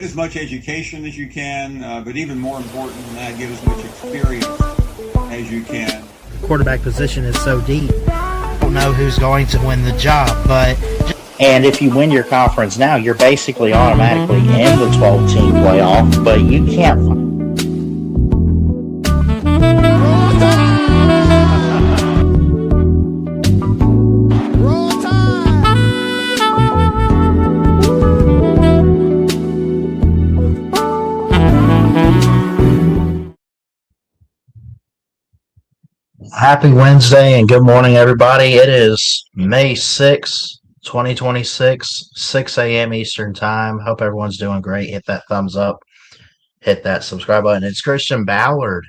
as much education as you can, but even more important than that, get as much experience as you can. The quarterback position is so deep. I don't know who's going to win the job, but And if you win your conference now, you're basically automatically in the 12-team playoff, but you can't. Happy Wednesday and good morning, everybody. It is May 6th, 2026, 6 a.m. Eastern Time. Hope everyone's doing great. Hit that thumbs up, hit that subscribe button. It's Christian Ballard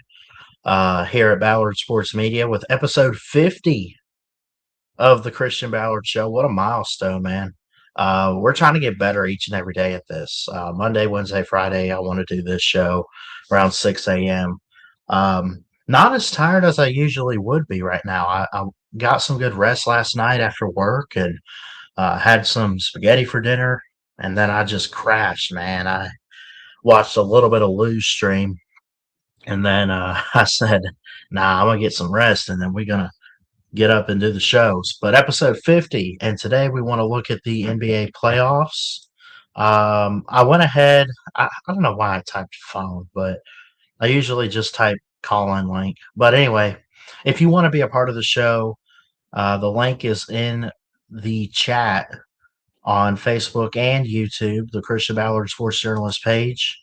here at Ballard Sports Media with episode 50 of the Christian Ballard Show. What a milestone, man. We're trying to get better each and every day at this. Monday, Wednesday, Friday, I want to do this show around 6 a.m. Not as tired as I usually would be right now. I got some good rest last night after work and had some spaghetti for dinner, and then I just crashed, man. I watched a little bit of Lou's stream, and then I said, nah, I'm going to get some rest, and then we're going to get up and do the shows. But episode 50, and today we want to look at the NBA playoffs. I went ahead. I don't know why I typed phone, but I usually just type call-in link. But anyway, if you want to be a part of the show, the link is in the chat on Facebook and YouTube, the Christian Ballard Sports Journalist page,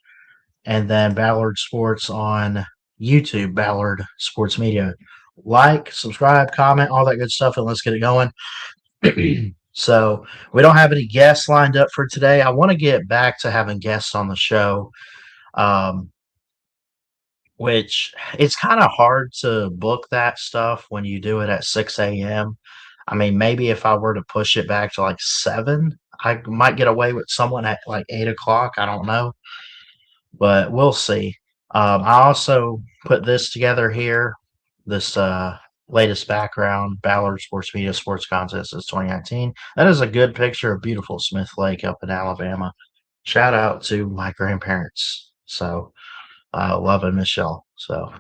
and then Ballard Sports on YouTube, Ballard Sports Media. Like, subscribe, comment, all that good stuff, and let's get it going. So we don't have any guests lined up for today. I want to get back to having guests on the show. Which it's kind of hard to book that stuff when you do it at 6 a.m. I mean, maybe if I were to push it back to like 7, I might get away with someone at like 8 o'clock. I don't know, but we'll see. I also put this together here, this latest background, Ballard Sports Media Sports Contest is 2019. That is a good picture of beautiful Smith Lake up in Alabama. Shout out to my grandparents. So, Love and Michelle. So,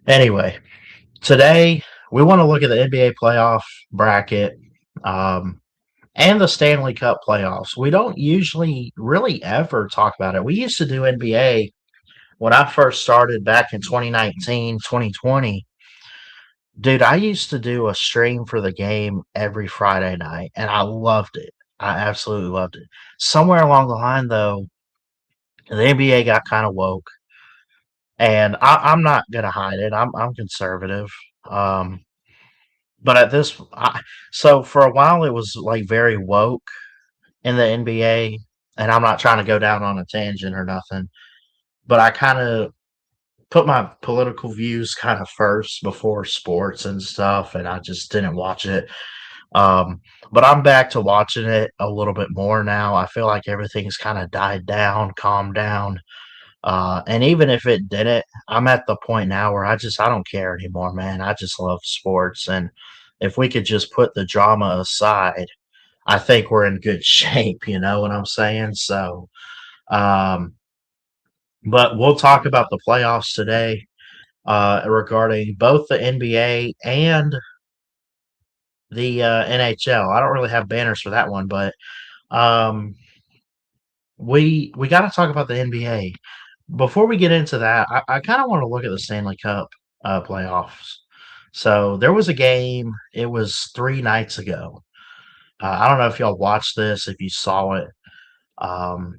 anyway, today we want to look at the NBA playoff bracket and the Stanley Cup playoffs. We don't usually really ever talk about it. We used to do NBA when I first started back in 2019, 2020. Dude, I used to do a stream for the game every Friday night, and I loved it. I absolutely loved it. Somewhere along the line, though, the NBA got kind of woke, and I'm not gonna hide it. I'm conservative, but at this, so for a while it was like very woke in the NBA, and I'm not trying to go down on a tangent or nothing, but I kind of put my political views kind of first before sports and stuff, and I just didn't watch it. But I'm back to watching it a little bit more now. I feel like everything's kind of died down, calmed down. And even if it didn't, I'm at the point now where I don't care anymore, man. I just love sports. And if we could just put the drama aside, I think we're in good shape. You know what I'm saying? So, um, but we'll talk about the playoffs today, regarding both the NBA and the NHL. I don't really have banners for that one, but um, we got to talk about the NBA. Before we get into that, I kind of want to look at the Stanley Cup playoffs. So there was a game. It was 3 nights ago. I don't know if y'all watched this, if you saw it. Um,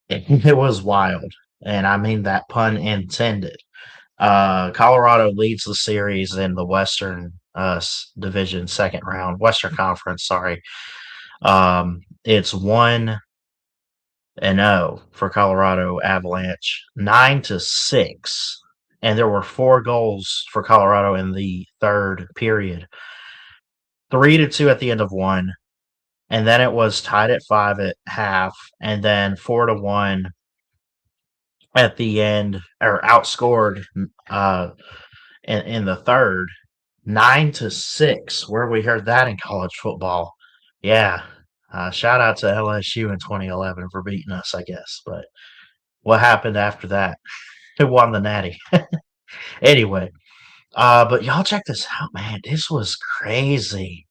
it was wild, and I mean that pun intended. Colorado leads the series in the Western Division second round, Western Conference. Sorry, it's 1-0 for Colorado Avalanche, 9-6, and there were 4 goals for Colorado in the third period, 3-2 at the end of one, and then it was tied at 5 at half, and then 4-1 at the end, or outscored in the third, 9-6. Where we heard that in college football? Yeah, Shout out to LSU in 2011 for beating us, I guess. But what happened after that? Who won the Natty? Anyway, but y'all check this out, man. This was crazy.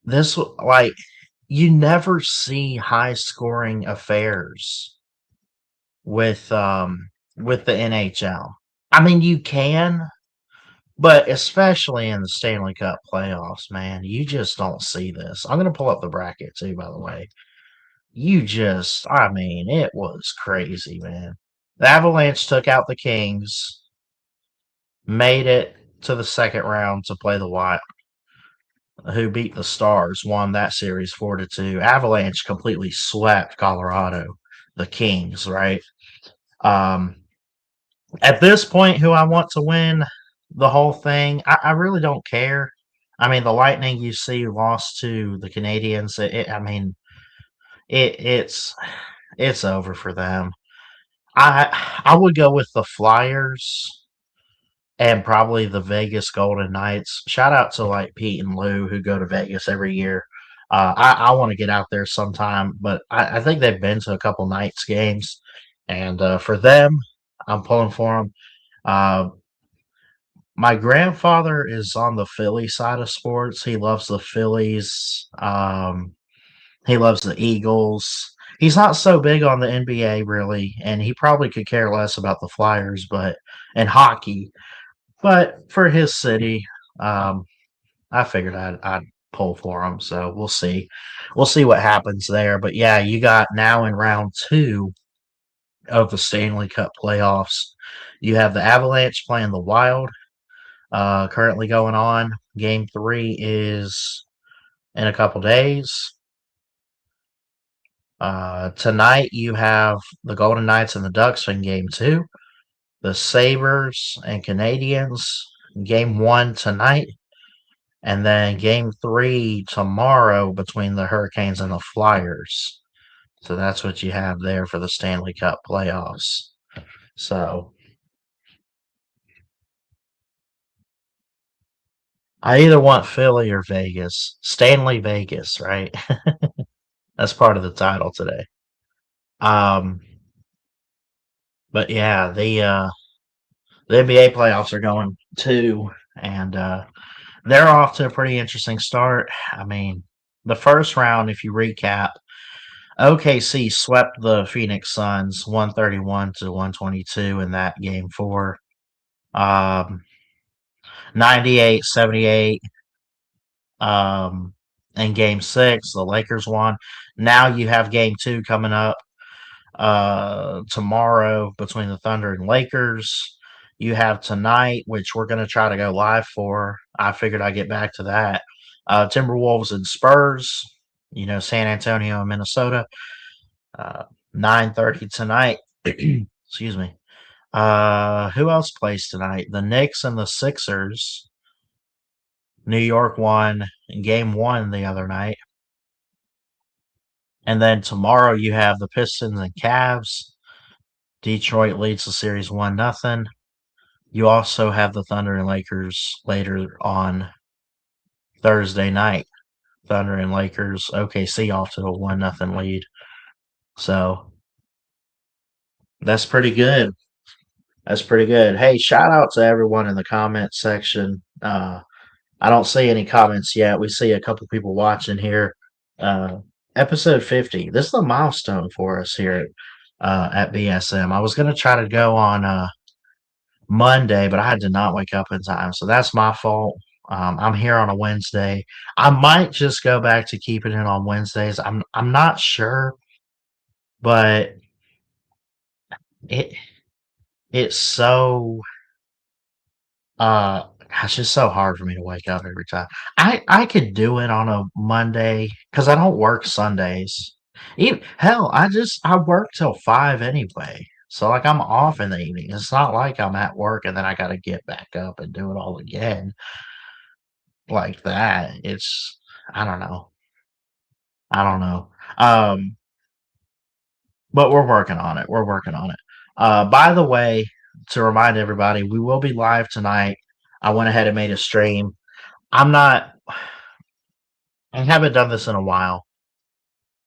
Like you never see high scoring affairs with the NHL. I mean, you can, but especially in the Stanley Cup playoffs, man, you just don't see this. I'm gonna pull up the bracket too, by the way. I mean, it was crazy, man. The Avalanche took out the Kings, made it to the second round to play the Wild, who beat the Stars, won that series 4-2. Avalanche completely swept Colorado, the Kings, right? Um, at this point, who I want to win the whole thing, I really don't care. I mean, the Lightning you see lost to the Canadians. I mean, it's over for them. I would go with the Flyers and probably the Vegas Golden Knights. Shout out to like Pete and Lou who go to Vegas every year. I want to get out there sometime, but I think they've been to a couple Knights games, and for them, I'm pulling for them. Uh, my grandfather is on the Philly side of sports. He loves the Phillies. He loves the Eagles. He's not so big on the NBA really, and he probably could care less about the Flyers, but and hockey. But for his city, um, I figured I'd pull for him. So we'll see. We'll see what happens there. But yeah, you got now in round two of the Stanley Cup playoffs. You have the Avalanche playing the Wild, currently going on. Game three is in a couple days. Tonight you have the Golden Knights and the Ducks in game two. The Sabres and Canadians, game one tonight. And then game three tomorrow between the Hurricanes and the Flyers. So that's what you have there for the Stanley Cup playoffs. So I either want Philly or Vegas. Stanley Vegas, right? That's part of the title today. Um, but yeah, the NBA playoffs are going too, and they're off to a pretty interesting start. I mean, the first round, if you recap, OKC swept the Phoenix Suns 131 to 122 in that game four. 98-78 in game six. The Lakers won. Now you have game two coming up tomorrow between the Thunder and Lakers. You have tonight, which we're going to try to go live for. I figured I'd get back to that. Timberwolves and Spurs. San Antonio and Minnesota. 9:30 tonight. Excuse me. Who else plays tonight? The Knicks and the Sixers. New York won game one the other night. And then tomorrow you have the Pistons and Cavs. Detroit leads the series 1-0. You also have the Thunder and Lakers later on Thursday night. Thunder and Lakers, OKC off to a 1-0 lead. So that's pretty good. That's pretty good. Hey, shout out to everyone in the comments section. I don't see any comments yet. We see a couple people watching here. Episode 50. This is a milestone for us here at BSM. I was going to try to go on Monday, but I did not wake up in time. So that's my fault. I'm here on a Wednesday. I might just go back to keeping it on Wednesdays. I'm not sure, but it's so it's just so hard for me to wake up every time. I could do it on a Monday because I don't work Sundays. Hell, I work till 5 anyway. So like I'm off in the evening. It's not like I'm at work and then I gotta get back up and do it all again like that. I don't know. I don't know. But we're working on it. We're working on it. By the way, to remind everybody, we will be live tonight. I went ahead and made a stream. I'm not I haven't done this in a while,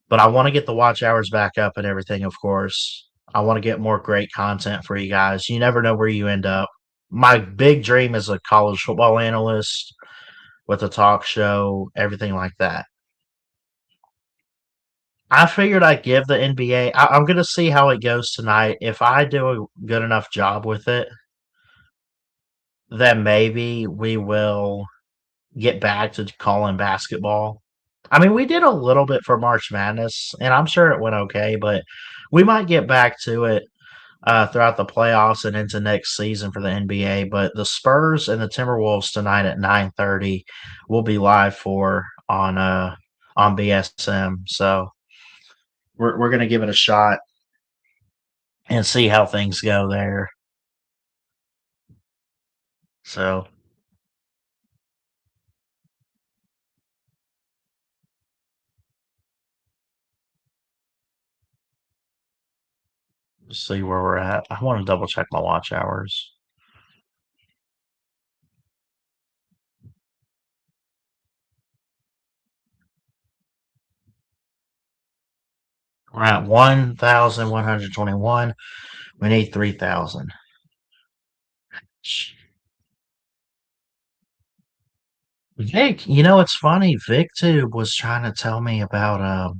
but I want to get the watch hours back up and everything, of course. I want to get more great content for you guys. You never know where you end up. My big dream is a college football analyst with a talk show, everything like that. I figured I'd give the NBA. I'm going to see how it goes tonight. If I do a good enough job with it, then maybe we will get back to calling basketball. I mean, we did a little bit for March Madness, and I'm sure it went okay, but we might get back to it throughout the playoffs and into next season for the NBA. But the Spurs and the Timberwolves tonight at 9:30 will be live for on BSM. So we're gonna give it a shot and see how things go there. So let's see where we're at. I want to double check my watch hours. We're at 1,121. We need 3,000. Vic, it's funny. VicTube was trying to tell me about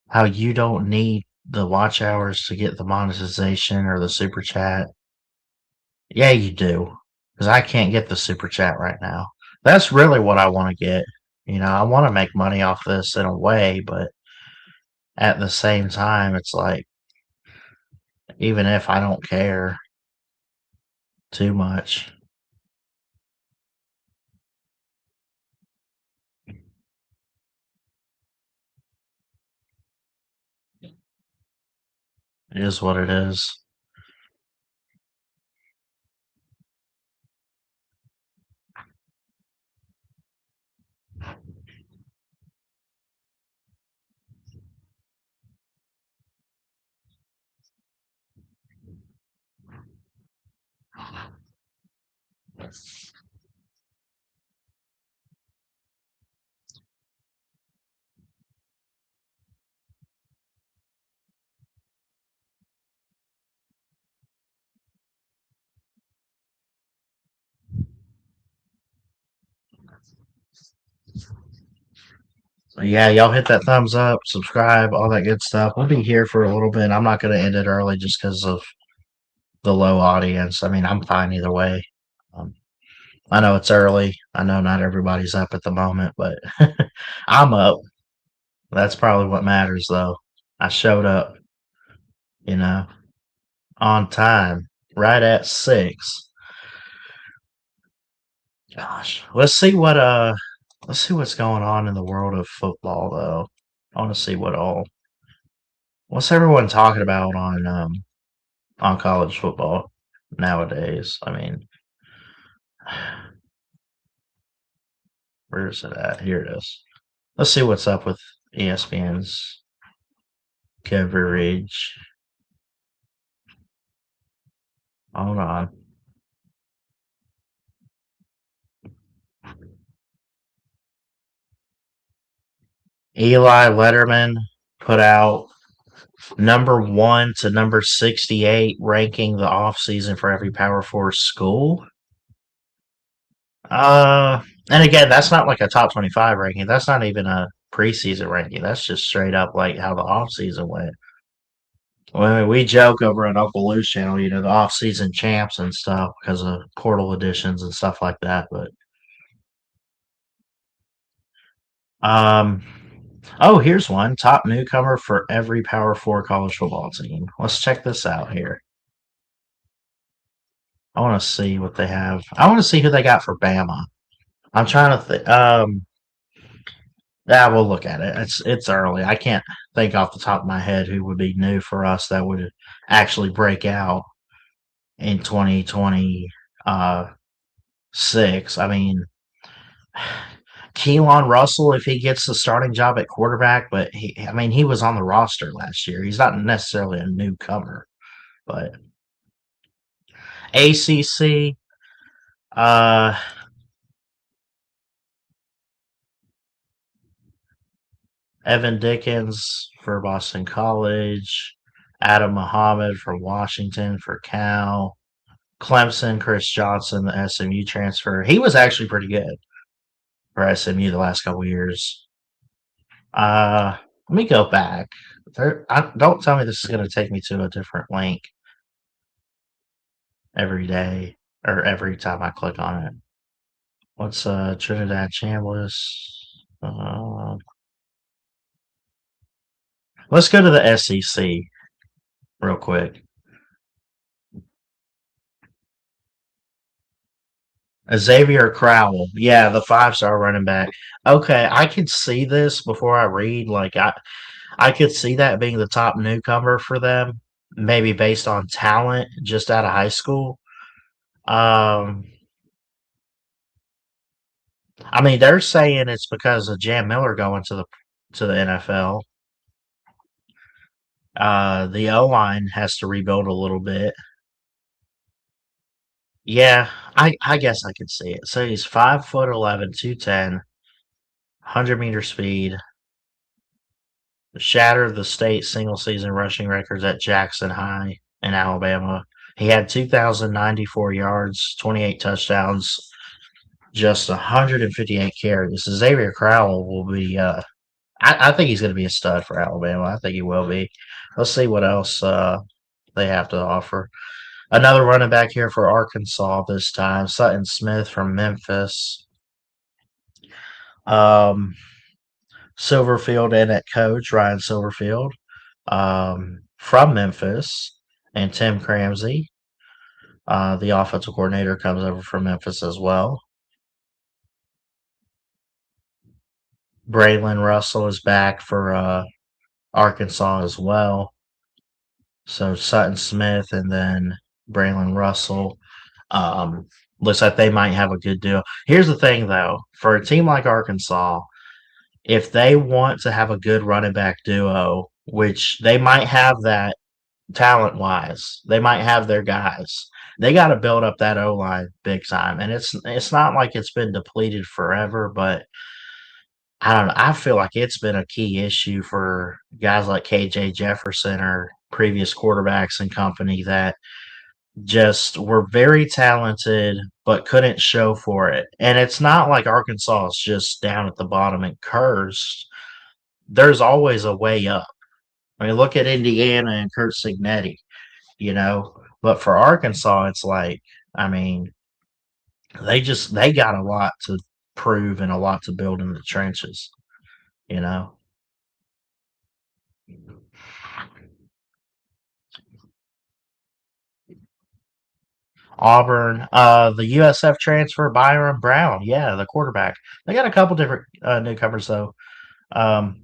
how you don't need the watch hours to get the monetization or the super chat. Yeah, you do, because I can't get the super chat right now. That's really what I want to get. I want to make money off this in a way, but at the same time, it's like even if I don't care too much, it is what it is. So yeah, y'all hit that thumbs up, subscribe, all that good stuff. We'll be here for a little bit. I'm not going to end it early just because of the low audience. I mean, I'm fine either way. Um, I know it's early. I know not everybody's up at the moment, but I'm up. That's probably what matters, though. I showed up, you know, on time, right at 6. Gosh, let's see what's going on in the world of football, though. I want to see what's everyone talking about on college football nowadays. I mean, where is it at? Here it is. Let's see what's up with ESPN's coverage. Hold on. Eli Letterman put out number 1 to number 68 ranking the offseason for every Power 4 school. And again, that's not like a top 25 ranking. That's not even a preseason ranking. That's just straight up like how the offseason went. Well, we joke over on Uncle Lou's channel, the off-season champs and stuff because of portal editions and stuff like that. But um, oh, here's one top newcomer for every Power Four college football team. Let's check this out here. I want to see what they have. I want to see who they got for Bama. I'm trying to think. Yeah, we'll look at it. It's early. I can't think off the top of my head who would be new for us that would actually break out in 2026. I mean, Keelan Russell, if he gets the starting job at quarterback, but he was on the roster last year. He's not necessarily a newcomer, but ACC, uh, Evan Dickens for Boston College, Adam Muhammad from Washington for Cal, Clemson, Chris Johnson, the SMU transfer. He was actually pretty good for SMU the last couple years. Let me go back. Don't tell me this is going to take me to a different link every day or every time I click on it. What's Trinidad Chambliss? Let's go to the SEC real quick. Xavier Crowell. Yeah, the 5-star running back. Okay, I could see this before I read. Like I could see that being the top newcomer for them, maybe based on talent just out of high school. Um, I mean, they're saying it's because of Jam Miller going to the NFL. The O line has to rebuild a little bit. Yeah, I guess I could see it. So he's 5'11", 210, 100-meter speed, shattered the state single season rushing records at Jackson High in Alabama. He had 2,094 yards, 28 touchdowns, just 158 carries. Xavier Crowell will be, I think he's going to be a stud for Alabama. I think he will be. Let's see what else they have to offer. Another running back here for Arkansas this time, Sutton Smith from Memphis. Silverfield and at coach, Ryan Silverfield from Memphis, and Tim Cramsey. The offensive coordinator comes over from Memphis as well. Braylon Russell is back for Arkansas as well. So Sutton Smith and then Braylon Russell. Looks like they might have a good deal. Here's the thing, though. For a team like Arkansas, if they want to have a good running back duo, which they might have that talent wise, they might have their guys. They got to build up that O line big time, and it's not like it's been depleted forever, but I don't know. I feel like it's been a key issue for guys like KJ Jefferson or previous quarterbacks and company that just were very talented but couldn't show for it. And it's not like Arkansas is just down at the bottom and cursed. There's always a way up. I mean, look at Indiana and Kurt Signetti, you know. But for Arkansas, it's like, I mean, they got a lot to prove and a lot to build in the trenches, you know. Auburn, the USF transfer Byron Brown, yeah, the quarterback. They got a couple different newcomers though, um,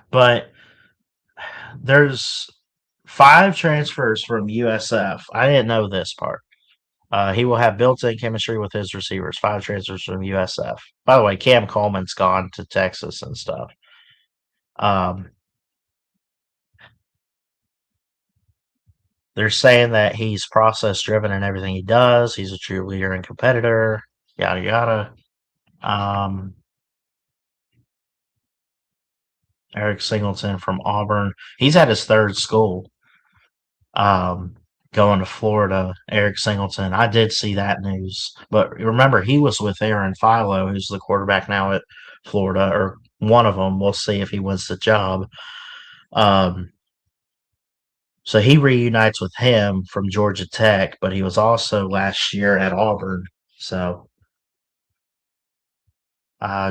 but there's 5 transfers from USF. I didn't know this part. He will have built-in chemistry with his receivers. 5 transfers from USF. By the way, Cam Coleman's gone to Texas and stuff. Um, they're saying that he's process-driven in everything he does. He's a true leader and competitor. Yada yada. Um, Eric Singleton from Auburn. He's had his 3rd school. Um, Going to Florida, Eric Singleton. I did see that news. But remember, he was with Aaron Philo, who's the quarterback now at Florida, or one of them. We'll see if he wins the job. Um, so he reunites with him from Georgia Tech, but he was also last year at Auburn. So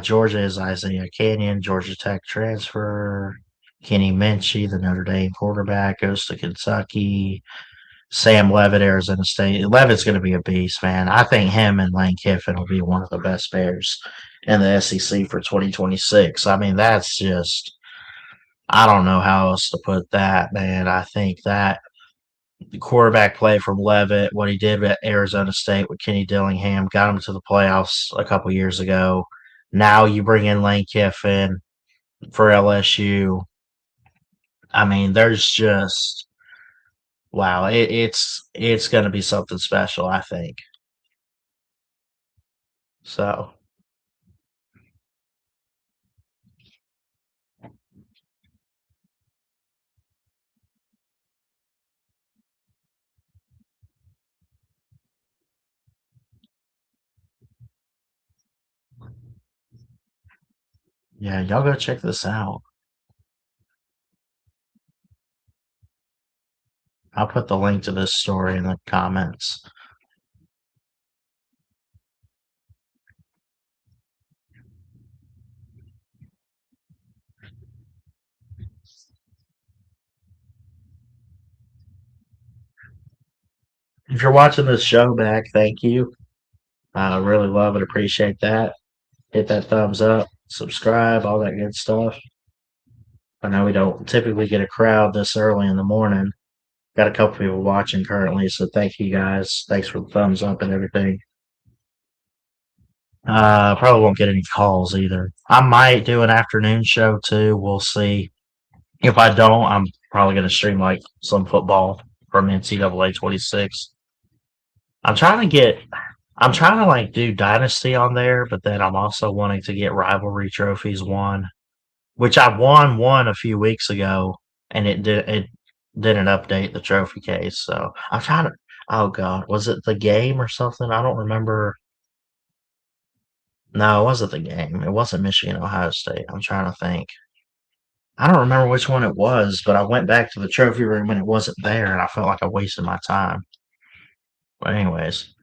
Georgia is Isaiah Canyon, Georgia Tech transfer. Kenny Minchie, the Notre Dame quarterback, goes to Kentucky. Sam Levitt, Arizona State. Levitt's going to be a beast, man. I think him and Lane Kiffin will be one of the best pairs in the SEC for 2026. I mean, that's just, I don't know how else to put that, man. I think that the quarterback play from Levitt, what he did at Arizona State with Kenny Dillingham, got him to the playoffs a couple years ago. Now you bring in Lane Kiffin for LSU. I mean, there's just wow, it's going to be something special, I think. So Yeah, y'all go check this out. I'll put the link to this story in the comments. If you're watching this show back, thank you. I really love and appreciate that. Hit that thumbs up, subscribe, all that good stuff. I know we don't typically get a crowd this early in the morning. Got a couple people watching currently, so thank you guys. Thanks for the thumbs up and everything. Probably won't get any calls either. I might do an afternoon show too. We'll see. If I don't, I'm probably going to stream like some football from NCAA 26. I'm trying to get, I'm trying to like do Dynasty on there, but then I'm also wanting to get rivalry trophies won, which I won one a few weeks ago, and it didn't update the trophy case. So I'm trying to. Oh God, was it the game or something? I don't remember. No, it wasn't the game. It wasn't Michigan Ohio State. I'm trying to think. I don't remember which one it was, but I went back to the trophy room and it wasn't there, and I felt like I wasted my time. But anyways,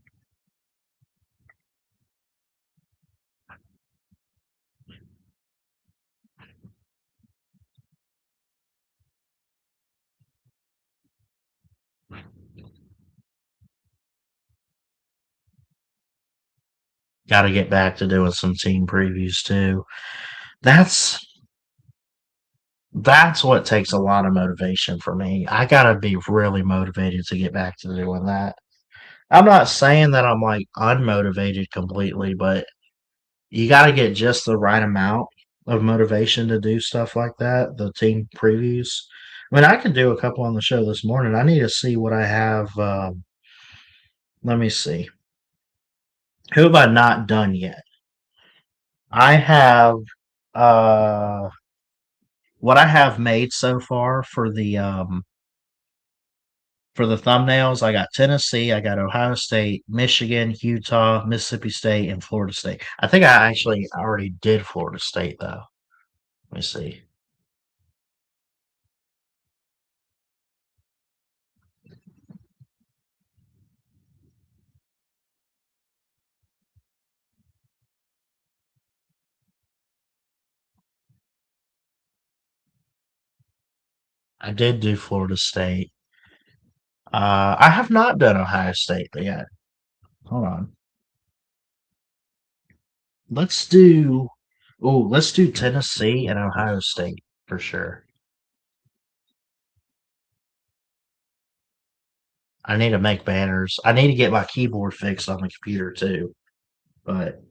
got to get back to doing some team previews too. That's that's what takes a lot of motivation for me. I gotta be really motivated to get back to doing that. I'm not saying that I'm like unmotivated completely, but you gotta get just the right amount of motivation to do stuff like that. The team previews. I mean, I could do a couple on the show this morning. I need to see what I have. Let me see. Who have I not done yet? I have uh what I have made so far for the thumbnails. I got Tennessee, I got Ohio State, Michigan, Utah, Mississippi State, and Florida State. I think I actually already did Florida State though. Let me see. I did do Florida State. I have not done Ohio State yet. Hold on. Let's do let's do Tennessee and Ohio State for sure. I need to make banners. I need to get my keyboard fixed on the computer too. But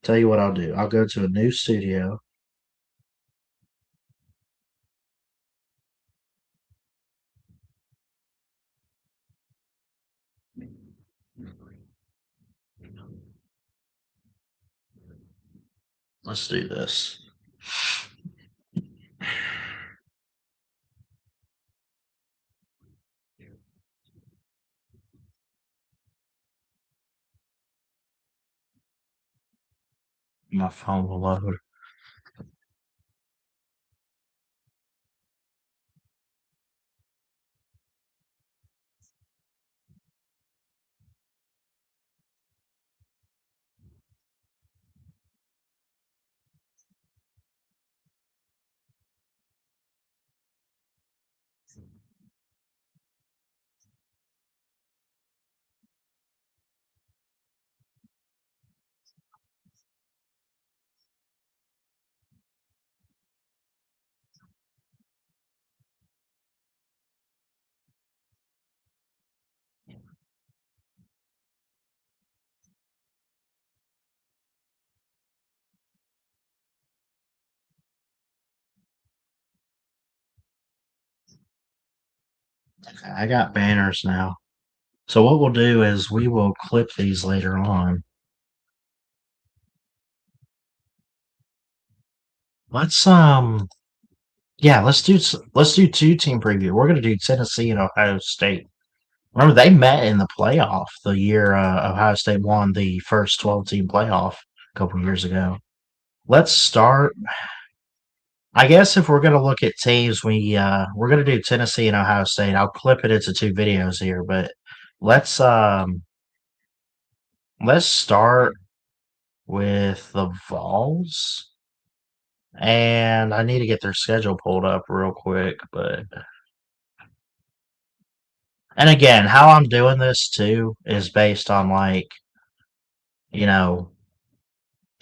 tell you what I'll do. I'll go to a new studio. Let's do this. My phone will load. Okay, I got banners now. So what we'll do is we will clip these later on. Let's yeah, let's do two team preview. We're gonna do Tennessee and Ohio State. Remember they met in the playoff the year Ohio State won the first 12 team playoff a couple years ago. Let's start. I guess if we're gonna look at teams, we're gonna do Tennessee and Ohio State. I'll clip it into two videos here, but let's um let's start with the Vols. And I need to get their schedule pulled up real quick, but and again, how I'm doing this too is based on like, you know,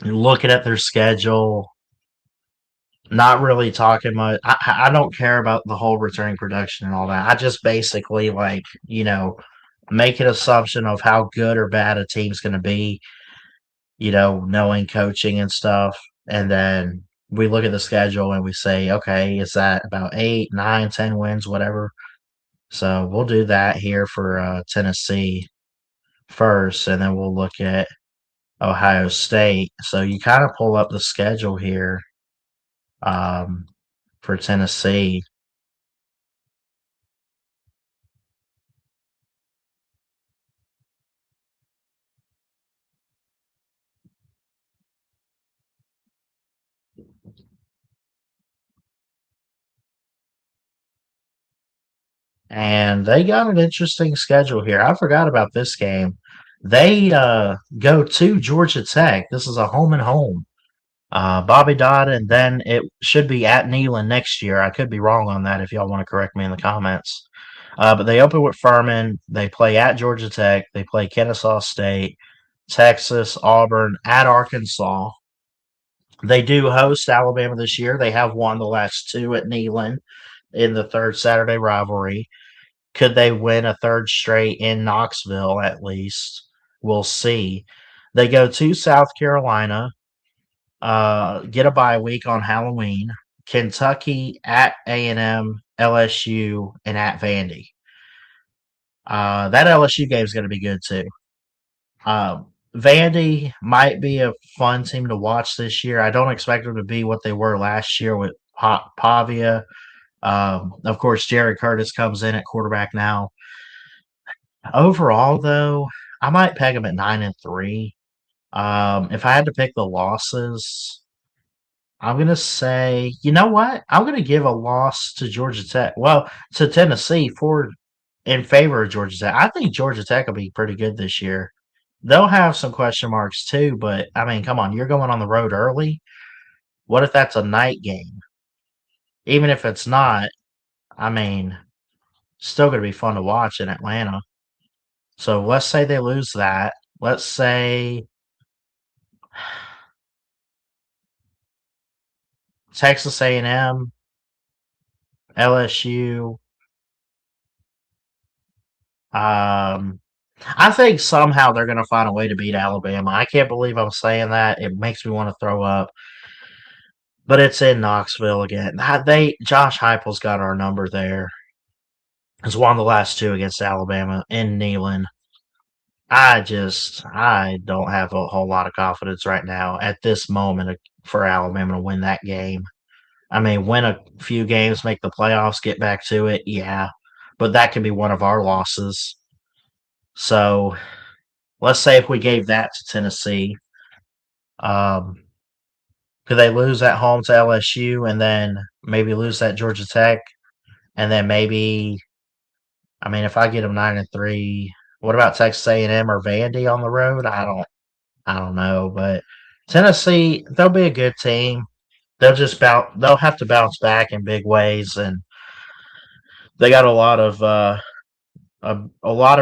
looking at their schedule, not really talking much. I don't care about the whole returning production and all that. I just basically like, make an assumption of how good or bad a team's going to be, knowing coaching and stuff. And then we look at the schedule and we say, okay, is that about 8, 9, 10 wins, whatever? So we'll do that here for Tennessee first, and then we'll look at Ohio State. So you kind of pull up the schedule here um, for Tennessee. And they got an interesting schedule here. I forgot about this game. They go to Georgia Tech. This is a home and home. Bobby Dodd, and then it should be at Neyland next year. I could be wrong on that if y'all want to correct me in the comments. But they open with Furman. They play at Georgia Tech. They play Kennesaw State, Texas, Auburn, at Arkansas. They do host Alabama this year. They have won the last two at Neyland in the third Saturday rivalry. Could they win a third straight in Knoxville at least? We'll see. They go to South Carolina, get a bye week on Halloween. Kentucky at A&M, LSU, and at Vandy. That LSU game is going to be good too. Vandy might be a fun team to watch this year. I don't expect them to be what they were last year with Pavia. Of course, Jerry Curtis comes in at quarterback now. Overall, though, I might peg them at 9-3. If I had to pick the losses, I'm gonna say, you know what? I'm gonna give a loss to Georgia Tech. Well, to Tennessee for in favor of Georgia Tech. I think Georgia Tech will be pretty good this year. They'll have some question marks too, but I mean, come on, you're going on the road early. What if that's a night game? Even if it's not, I mean, still going to be fun to watch in Atlanta. So let's say they lose that. Let's say Texas A&M, LSU. I think somehow they're going to find a way to beat Alabama. I can't believe I'm saying that. It makes me want to throw up. But it's in Knoxville again. Josh Heupel's got our number there. Has won the last two against Alabama in Neyland. I don't have a whole lot of confidence right now at this moment for Alabama to win that game. I mean, win a few games, make the playoffs, get back to it, yeah. But that could be one of our losses. So let's say if we gave that to Tennessee, um, could they lose at home to LSU and then maybe lose at Georgia Tech, and then maybe, I mean, if I get them 9-3, what about Texas A&M or Vandy on the road? I don't know, but Tennessee, they'll be a good team. They'll have to bounce back in big ways, and they got a lot of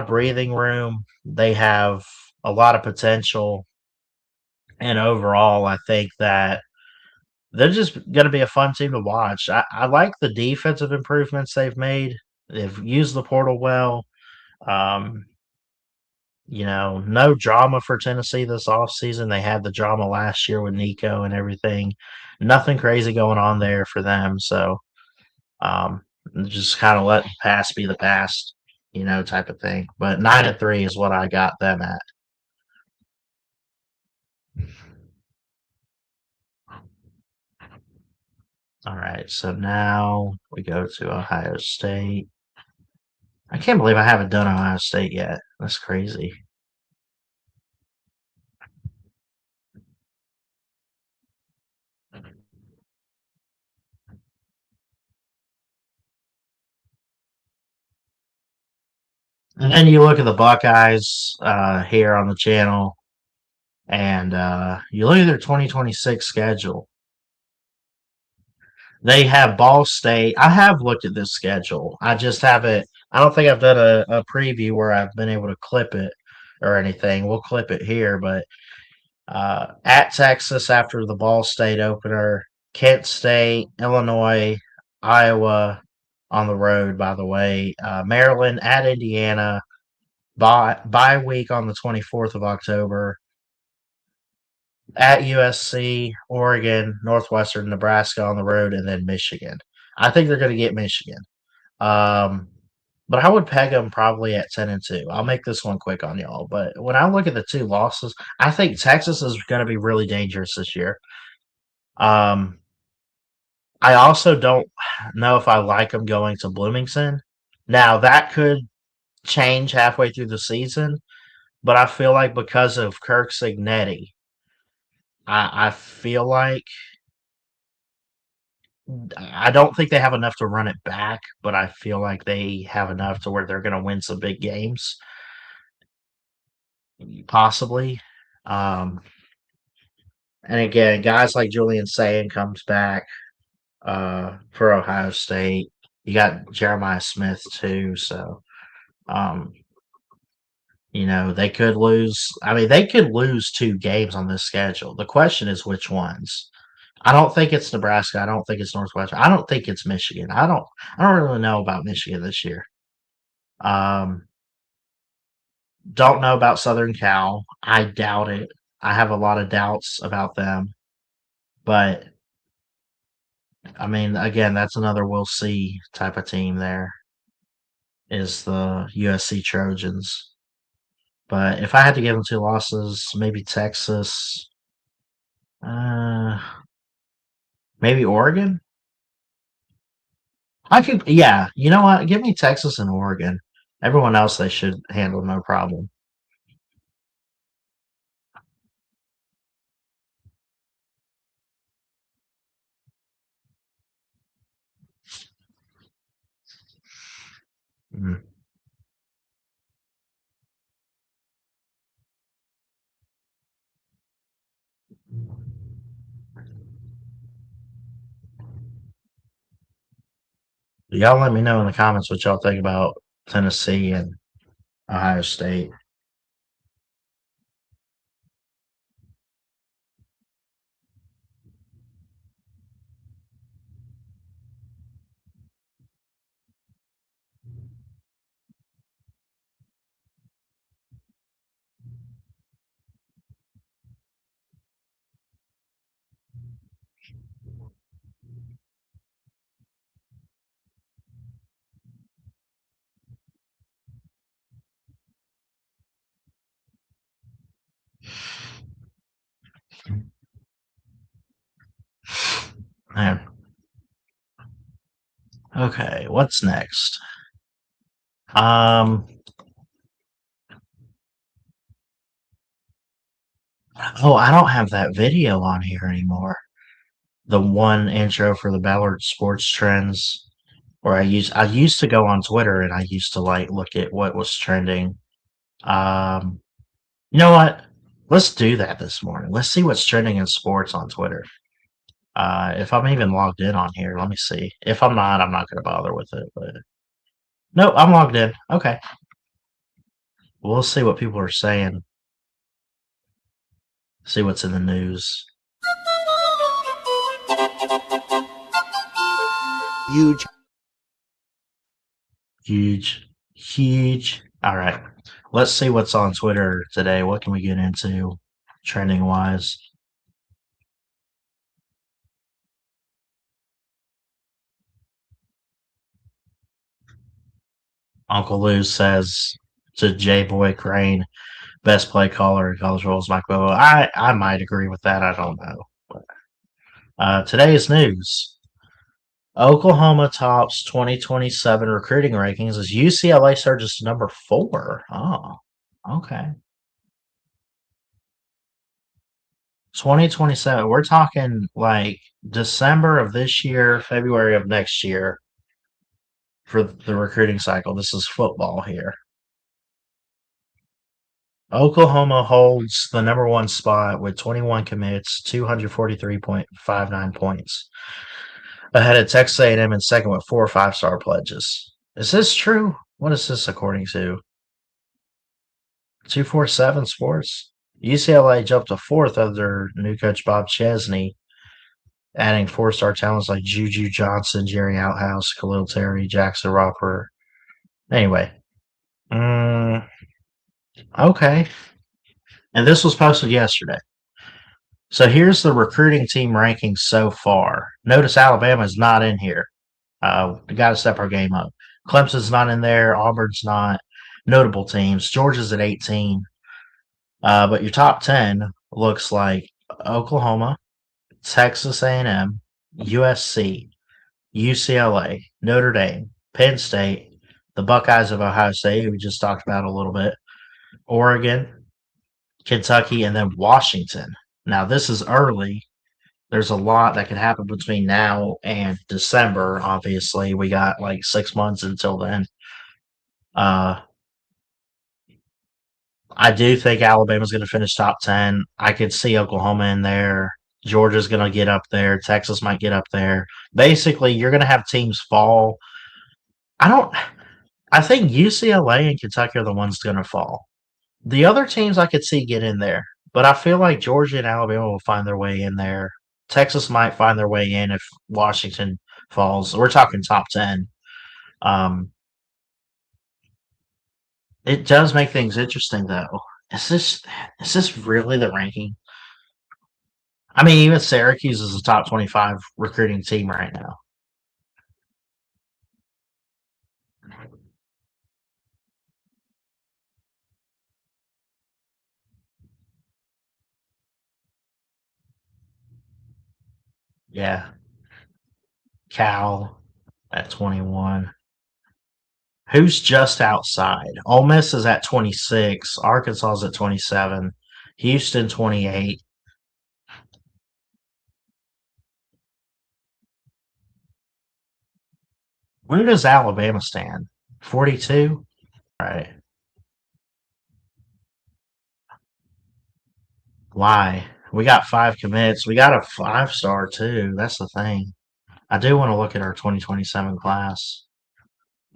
breathing room. They have a lot of potential, and overall, I think that they're just going to be a fun team to watch. I like the defensive improvements they've made. They've used the portal well. Um, no drama for Tennessee this offseason. They had the drama last year with Nico and everything. Nothing crazy going on there for them. So um, just kind of let the past be the past, type of thing. But 9-3 is what I got them at. All right, so now we go to Ohio State. I can't believe I haven't done Ohio State yet. That's crazy. And then you look at the Buckeyes here on the channel, and you look at their 2026 schedule. They have Ball State. I have looked at this schedule. I just haven't. I don't think I've done a preview where I've been able to clip it or anything. We'll clip it here, but at Texas after the Ball State opener, Kent State, Illinois, Iowa on the road, by the way, Maryland at Indiana, bye week on the 24th of October, at USC, Oregon, Northwestern, Nebraska on the road, and then Michigan. I think they're going to get Michigan. Um, but I would peg them probably at 10-2. I'll make this one quick on y'all. But when I look at the two losses, I think Texas is going to be really dangerous this year. Um, I also don't know if I like them going to Bloomington. Now, that could change halfway through the season, but I feel like because of Kirk Signetti, I feel like I don't think they have enough to run it back, but I feel like they have enough to where they're going to win some big games, possibly. Um, and again, guys like Julian Sayin comes back for Ohio State. You got Jeremiah Smith too, so um, they could lose. I mean, they could lose two games on this schedule. The question is which ones. I don't think it's Nebraska. I don't think it's Northwestern. I don't think it's Michigan. I don't really know about Michigan this year. Um, don't know about Southern Cal. I doubt it. I have a lot of doubts about them. But I mean, again, that's another we'll see type of team there is the USC Trojans. But if I had to give them two losses, maybe Texas, uh, maybe Oregon. I could, yeah. You know what? Give me Texas and Oregon. Everyone else they should handle no problem. Mm. Y'all let me know in the comments what y'all think about Tennessee and Ohio State. Man. Okay, what's next? Um. Oh, I don't have that video on here anymore. The one intro for the Ballard Sports Trends, where I used to go on Twitter and I used to like look at what was trending. Um. You know what? Let's do that this morning. Let's see what's trending in sports on Twitter. If I'm even logged in on here, let me see. If I'm not, I'm not going to bother with it. But no, I'm logged in. Okay, we'll see what people are saying. See what's in the news. Huge. Huge, huge. All right, let's see what's on Twitter today. What can we get into trending wise? Uncle Lou says to J Boy Crane, best play caller in college rules, Mike Bobo. I might agree with that. I don't know. But, today's news. Oklahoma tops 2027 recruiting rankings as UCLA surges to number 4. Oh, okay. 2027. We're talking like December of this year, February of next year for the recruiting cycle. This is football here. Oklahoma holds the number one spot with 21 commits, 243.59 points, ahead of Texas A&M in second with 4 5-star pledges. Is this true? What is this according to? 247 Sports. UCLA jumped to fourth under new coach Bob Chesney, adding 4-star talents like Juju Johnson, Jerry Outhouse, Khalil Terry, Jackson Roper. Anyway, okay. And this was posted yesterday. So here's the recruiting team rankings so far. Notice Alabama's not in here. We got to step our game up. Clemson's not in there. Auburn's not. Notable teams. Georgia's at 18. But your top 10 looks like Oklahoma, Texas A&M, USC, UCLA, Notre Dame, Penn State, the Buckeyes of Ohio State, who we just talked about a little bit, Oregon, Kentucky, and then Washington. Now, this is early. There's a lot that can happen between now and December. Obviously, we got like 6 months until then. I do think Alabama's going to finish top 10. I could see Oklahoma in there. Georgia's going to get up there. Texas might get up there. Basically, you're going to have teams fall. I think UCLA and Kentucky are the ones going to fall. The other teams I could see get in there, but I feel like Georgia and Alabama will find their way in there. Texas might find their way in if Washington falls. We're talking top 10. It does make things interesting, though. Is this really the ranking? I mean, even Syracuse is a top 25 recruiting team right now. Yeah, Cal at 21. Who's just outside? Ole Miss is at 26. Arkansas is at 27. Houston 28. Where does Alabama stand? 42? Right. Why? We got 5 commits. We got a 5-star too. That's the thing. I do want to look at our 2027 class.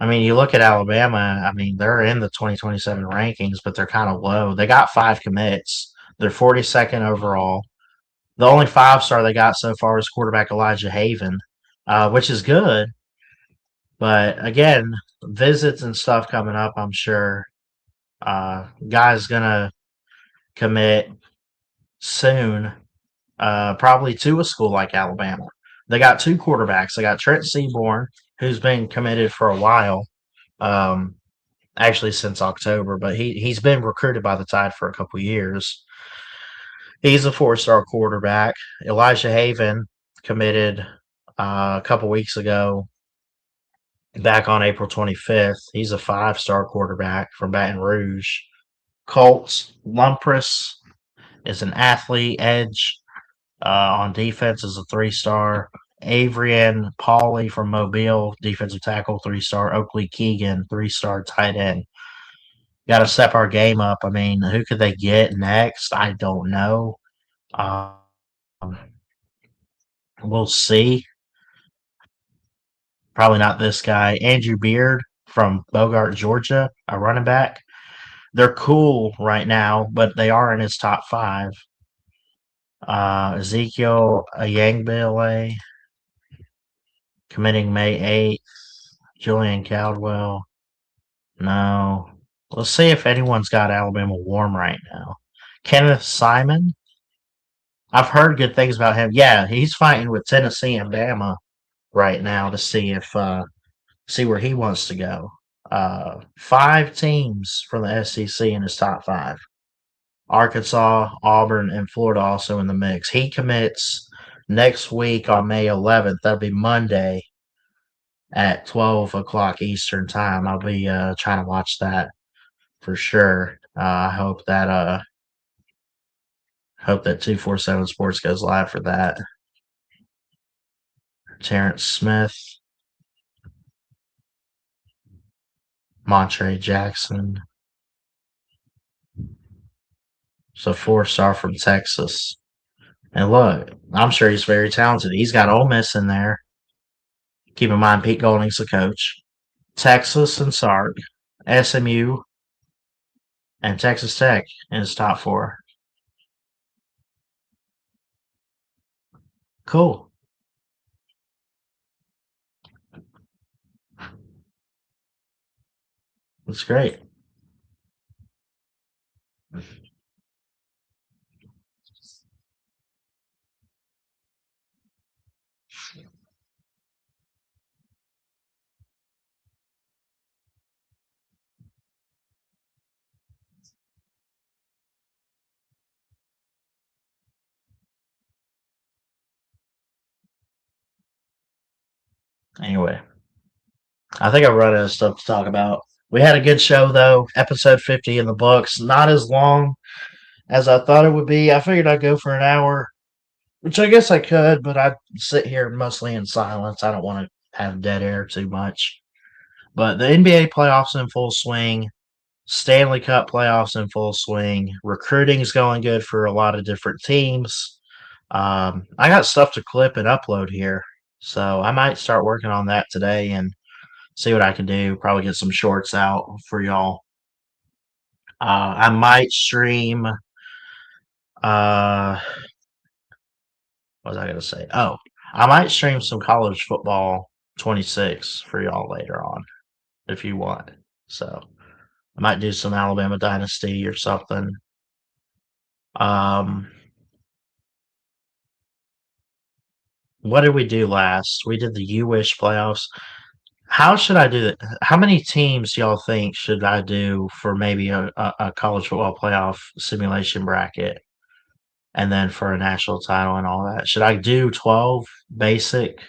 I mean, you look at Alabama, I mean, they're in the 2027 rankings, but they're kind of low. They got 5 commits. They're 42nd overall. The only 5-star they got so far is quarterback Elijah Haven, which is good. But again, visits and stuff coming up, I'm sure. Guy's going to commit soon, probably to a school like Alabama. They got 2 quarterbacks. They got Trent Seaborn, who's been committed for a while, actually since October, but he's been recruited by the Tide for a couple years. He's a 4-star quarterback. Elijah Haven committed a couple weeks ago, back on April 25th. He's a 5-star quarterback from Baton Rouge. Colts Lumpris is an athlete, edge on defense is a 3-star. Avrian Pauly from Mobile, defensive tackle, 3-star. Oakley Keegan, 3-star tight end. Got to step our game up. I mean, who could they get next? I don't know. Um, we'll see. Probably not this guy. Andrew Beard from Bogart, Georgia, a running back. They're cool right now, but they are in his top 5. Ezekiel Ayangbele committing May 8th. Julian Caldwell. No. Let's see if anyone's got Alabama warm right now. Kenneth Simon. I've heard good things about him. Yeah, he's fighting with Tennessee and Bama right now to see if see where he wants to go. 5 teams from the SEC in his top 5. Arkansas, Auburn, and Florida also in the mix. He commits next week on May 11th. That'll be Monday at 12 o'clock Eastern time. I'll be trying to watch that for sure. I hope that 247 Sports goes live for that. Terrence Smith, Montre Jackson. So 4-star from Texas. And look, I'm sure he's very talented. He's got Ole Miss in there. Keep in mind, Pete Golding's the coach. Texas and Sark, SMU, and Texas Tech in his top 4. Cool. That's great. Anyway, I think I've run out of stuff to talk about. We had a good show, though. Episode 50 in the books. Not as long as I thought it would be. I figured I'd go for an hour, which I guess I could, but I'd sit here mostly in silence. I don't want to have dead air too much. But the NBA playoffs in full swing. Stanley Cup playoffs in full swing. Recruiting is going good for a lot of different teams. I got stuff to clip and upload here, so I might start working on that today and see what I can do. Probably get some shorts out for y'all. I might stream. What was I going to say? Oh, I might stream some college football 26 for y'all later on if you want. So I might do some Alabama Dynasty or something. What did we do last? We did the You Wish playoffs. How should I do that? How many teams y'all think should I do for maybe a college football playoff simulation bracket? And then for a national title and all that. Should I do 12 basic?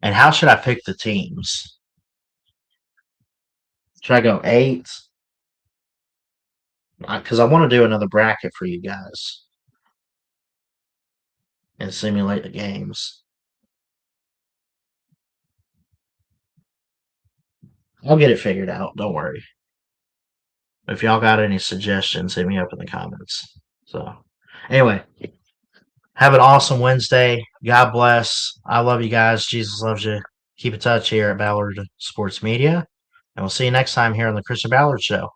And how should I pick the teams? Should I go 8? Because I want to do another bracket for you guys and simulate the games. I'll get it figured out. Don't worry. If y'all got any suggestions, hit me up in the comments. So, anyway, have an awesome Wednesday. God bless. I love you guys. Jesus loves you. Keep in touch here at Ballard Sports Media. And we'll see you next time here on the Christian Ballard Show.